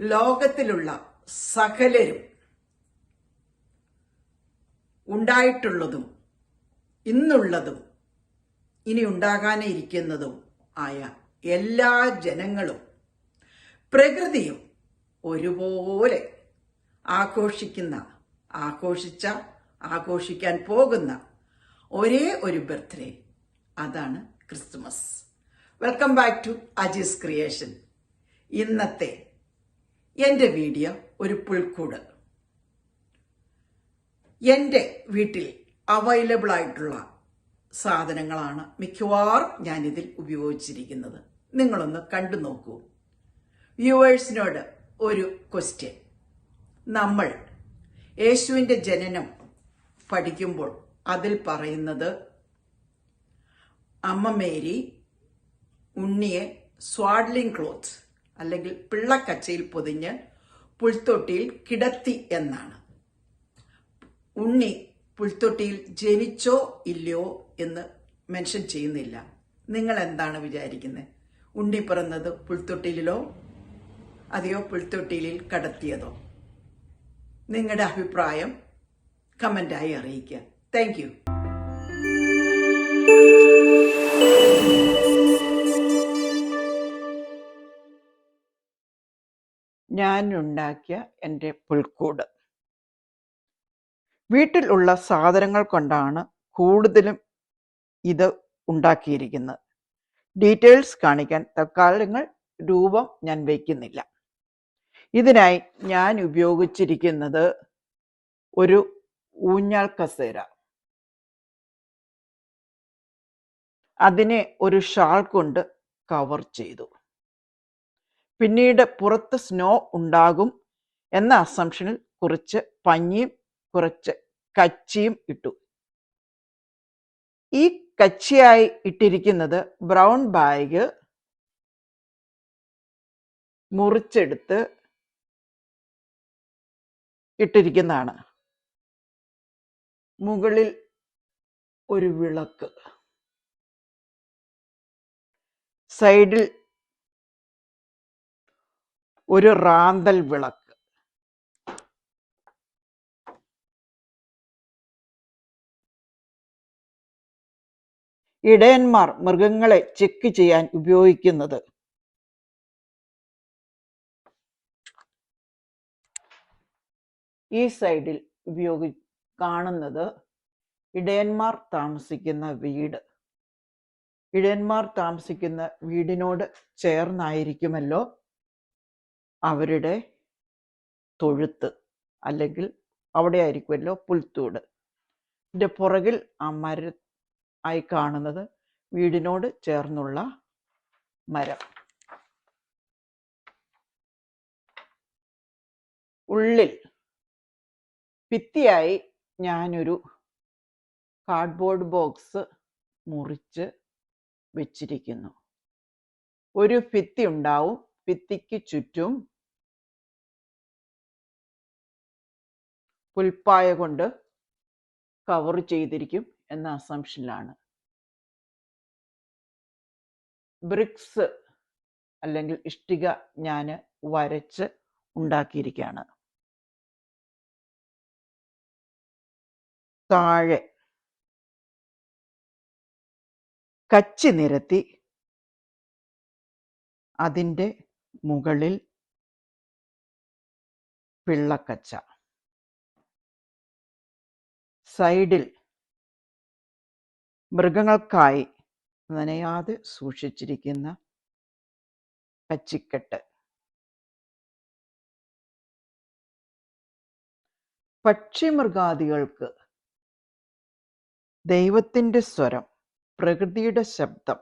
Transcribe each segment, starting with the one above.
ലോകത്തിലുള്ള സകലരും ഉണ്ടായിട്ടുള്ളതും ഇന്നുള്ളതും ഇനി ഉണ്ടാകാനേ ഇരിക്കുന്നതും ആയ എല്ലാ ജനങ്ങളും പ്രകൃതിയും ഒരുപോലെ ആഘോഷിക്കാൻ പോകുന്ന ഒരേ ഒരു ബർത്ത്ഡേ, അതാണ് Christmas. Welcome back to Aji's creation. ഇന്നത്തെ എൻ്റെ വീഡിയോ ഒരു പുൽക്കൂട്. എൻ്റെ വീട്ടിൽ അവൈലബിൾ ആയിട്ടുള്ള സാധനങ്ങളാണ് മിക്കവാറും ഞാനിതിൽ ഉപയോഗിച്ചിരിക്കുന്നത്. നിങ്ങളൊന്ന് കണ്ടു നോക്കൂ. വ്യൂവേഴ്സിനോട് ഒരു ക്വസ്റ്റ്യൻ. നമ്മൾ യേശുവിൻ്റെ ജനനം പഠിക്കുമ്പോൾ അതിൽ പറയുന്നത് അമ്മ മേരി ഉണ്ണിയെ സ്വാഡ്ലിംഗ് ക്ലോത്ത് അല്ലെങ്കിൽ പിള്ളക്കച്ചയിൽ പൊതിഞ്ഞ് പുൽത്തൊട്ടിയിൽ കിടത്തി എന്നാണ്. ഉണ്ണി പുൽത്തൊട്ടിയിൽ ജനിച്ചോ ഇല്ലയോ എന്ന് മെൻഷൻ ചെയ്യുന്നില്ല. നിങ്ങൾ എന്താണ് വിചാരിക്കുന്നത്? ഉണ്ണി പിറന്നത് പുൽത്തൊട്ടിയിലോ അതെയോ പുൽത്തൊട്ടിയിൽ കടത്തിയതോ? നിങ്ങളുടെ അഭിപ്രായം കമൻ്റായി അറിയിക്കുക. Thank you. ഞാൻ ഉണ്ടാക്കിയ എൻ്റെ പുൽക്കൂട് വീട്ടിലുള്ള സാധനങ്ങൾ കൊണ്ടാണ് കൂടുതലും ഇത് ഉണ്ടാക്കിയിരിക്കുന്നത്. ഡീറ്റെയിൽസ് കാണിക്കാൻ തൽക്കാലങ്ങൾ രൂപം ഞാൻ വയ്ക്കുന്നില്ല. ഇതിനായി ഞാൻ ഉപയോഗിച്ചിരിക്കുന്നത് ഒരു ഊഞ്ഞാൽ കസേര. അതിനെ ഒരു ഷാൾ കൊണ്ട് കവർ ചെയ്തു. പിന്നീട് പുറത്ത് സ്നോ ഉണ്ടാകും എന്ന അസംഷനിൽ കുറച്ച് പഞ്ഞിയും കുറച്ച് കച്ചിയും ഇട്ടു. ഈ കച്ചിയായി ഇട്ടിരിക്കുന്നത് ബ്രൗൺ ബാഗ് മുറിച്ചെടുത്ത് ഇട്ടിരിക്കുന്നതാണ്. മുകളിൽ ഒരു വിളക്ക്, സൈഡിൽ ഒരു റാന്തൽ വിളക്ക്. ഇടയന്മാർ മൃഗങ്ങളെ ചെക്ക് ചെയ്യാൻ ഉപയോഗിക്കുന്നത്. ഈ സൈഡിൽ കാണുന്നത് ഇടയന്മാർ താമസിക്കുന്ന വീട്. ഇടയന്മാർ താമസിക്കുന്ന വീടിനോട് ചേർന്നായിരിക്കുമല്ലോ അവരുടെ തൊഴുത്ത്, അല്ലെങ്കിൽ അവിടെ ആയിരിക്കുമല്ലോ പുൽത്തൂട്. ഇതിൻ്റെ പുറകിൽ ആ ആയി കാണുന്നത് വീടിനോട് ചേർന്നുള്ള മരം. ഉള്ളിൽ ഭിത്തിയായി ഞാനൊരു കാർഡ്ബോർഡ് ബോക്സ് മുറിച്ച് വെച്ചിരിക്കുന്നു. ഒരു ഭിത്തി ഉണ്ടാവും. ഭിത്തിക്ക് ചുറ്റും പുൽപ്പായ കൊണ്ട് കവർ ചെയ്തിരിക്കും എന്ന അസംഷനിലാണ്. ബ്രിക്സ് അല്ലെങ്കിൽ ഇഷ്ടിക ഞാൻ വരച്ച് ഉണ്ടാക്കിയിരിക്കുകയാണ്. താഴെ കച്ചി നിരത്തി അതിൻ്റെ മുകളിൽ പിള്ളക്കച്ച. സൈഡിൽ മൃഗങ്ങൾക്കായി നനയാതെ സൂക്ഷിച്ചിരിക്കുന്ന കച്ചിക്കെട്ട്. പക്ഷിമൃഗാദികൾക്ക് ദൈവത്തിൻ്റെ സ്വരം, പ്രകൃതിയുടെ ശബ്ദം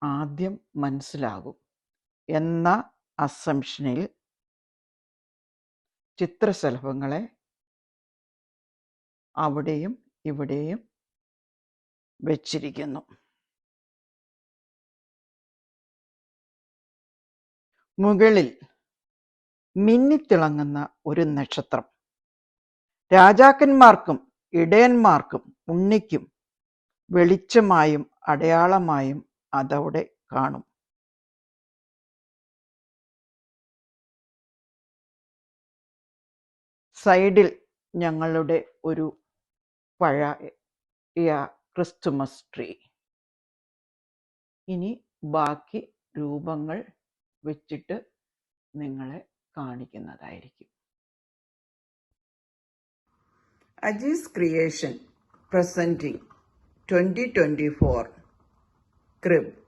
ആദ്യം മനസ്സിലാകും എന്ന അസംഷനിൽ ചിത്രശലഭങ്ങളെ അവിടെയും ഇവിടെയും വെച്ചിരിക്കുന്നു. മുകളിൽ മിന്നിത്തിളങ്ങുന്ന ഒരു നക്ഷത്രം. രാജാക്കന്മാർക്കും ഇടയന്മാർക്കും ഉണ്ണിക്കും വെളിച്ചമായും അടയാളമായും അതവിടെ കാണും. സൈഡിൽ ഞങ്ങളുടെ ഒരു പഴയ ക്രിസ്തുമസ് ട്രീ. ഇനി ബാക്കി രൂപങ്ങൾ വെച്ചിട്ട് നിങ്ങളെ കാണിക്കുന്നതായിരിക്കും. Ajees creation presenting 2024 crib.